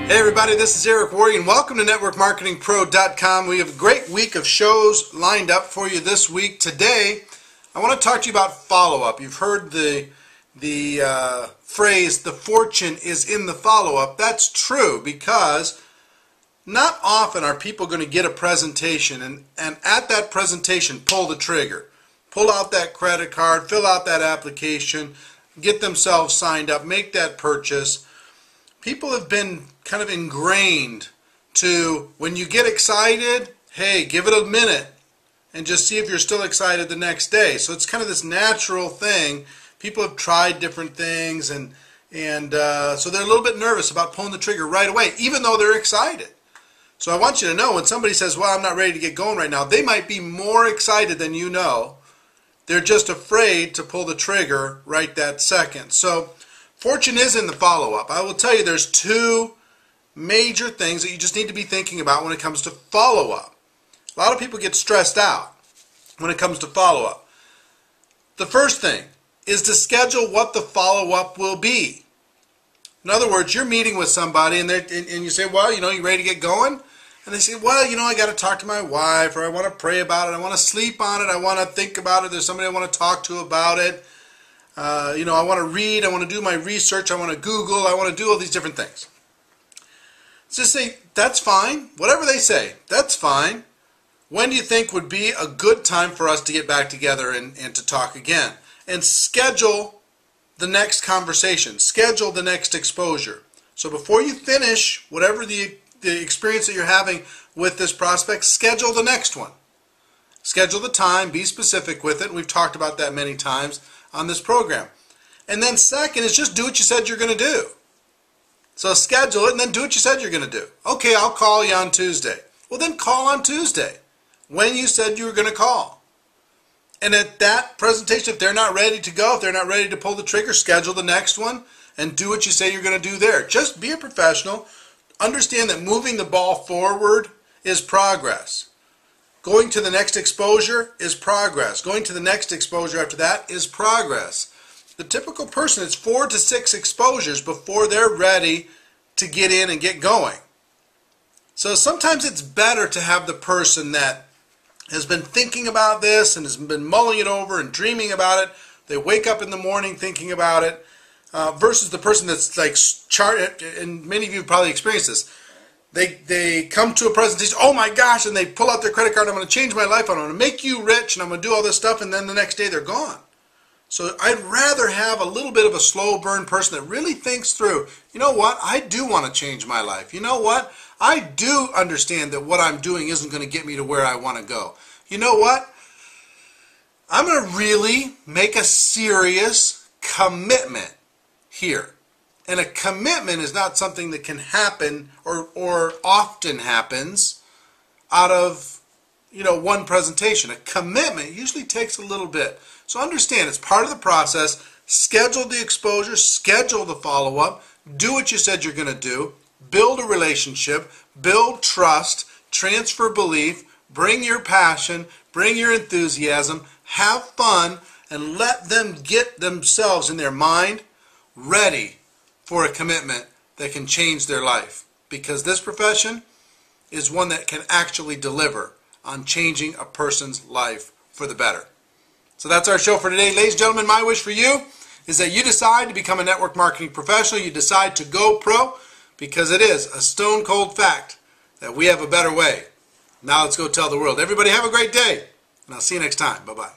Hey everybody, this is Eric Worre and welcome to NetworkMarketingPro.com. We have a great week of shows lined up for you this week. Today, I want to talk to you about follow-up. You've heard the phrase, the fortune is in the follow-up. That's true because not often are people going to get a presentation and at that presentation pull the trigger. Pull out that credit card, fill out that application, get themselves signed up, make that purchase. People have been kind of ingrained to, when you get excited, hey, give it a minute and just see if you're still excited the next day. So it's kind of this natural thing. People have tried different things and so they're a little bit nervous about pulling the trigger right away, even though they're excited. So I want you to know when somebody says, well, I'm not ready to get going right now, they might be more excited than you know. They're just afraid to pull the trigger right that second. So fortune is in the follow-up. I will tell you there's two major things that you just need to be thinking about when it comes to follow-up. A lot of people get stressed out when it comes to follow-up. The first thing is to schedule what the follow-up will be. In other words, you're meeting with somebody and you say, well, you ready to get going? And they say, well, I got to talk to my wife, or I want to pray about it, I want to sleep on it, I want to think about it, there's somebody I want to talk to about it. I want to read, I want to do my research, I want to Google, I want to do all these different things. Just say, that's fine. Whatever they say, that's fine. When do you think would be a good time for us to get back together and to talk again? And schedule the next conversation. Schedule the next exposure. So before you finish whatever the experience that you're having with this prospect, schedule the next one. Schedule the time, be specific with it. We've talked about that many times on this program. And then second is just do what you said you're going to do. So schedule it and then do what you said you're going to do. Okay, I'll call you on Tuesday. Well, then call on Tuesday when you said you were going to call. And at that presentation, if they're not ready to go, if they're not ready to pull the trigger, schedule the next one and do what you say you're going to do there. Just be a professional. Understand that moving the ball forward is progress. Going to the next exposure is progress. Going to the next exposure after that is progress. The typical person is 4 to 6 exposures before they're ready to get in and get going. So sometimes it's better to have the person that has been thinking about this and has been mulling it over and dreaming about it. They wake up in the morning thinking about it versus the person that's like and many of you have probably experienced this. They come to a presentation, oh my gosh, and they pull out their credit card, I'm going to change my life, I'm going to make you rich, and I'm going to do all this stuff, and then the next day they're gone. So I'd rather have a little bit of a slow burn person that really thinks through, you know what, I do want to change my life. You know what, I do understand that what I'm doing isn't going to get me to where I want to go. You know what, I'm going to really make a serious commitment here. And a commitment is not something that can happen or often happens out of one presentation. A commitment usually takes a little bit. So understand it's part of the process. Schedule the exposure, schedule the follow-up, do what you said you're going to do, build a relationship, build trust, transfer belief, bring your passion, bring your enthusiasm, have fun, and let them get themselves in their mind ready for a commitment that can change their life. Because this profession is one that can actually deliver on changing a person's life for the better. So that's our show for today. Ladies and gentlemen, my wish for you is that you decide to become a network marketing professional. You decide to go pro, because it is a stone cold fact that we have a better way. Now let's go tell the world. Everybody have a great day, and I'll see you next time. Bye-bye.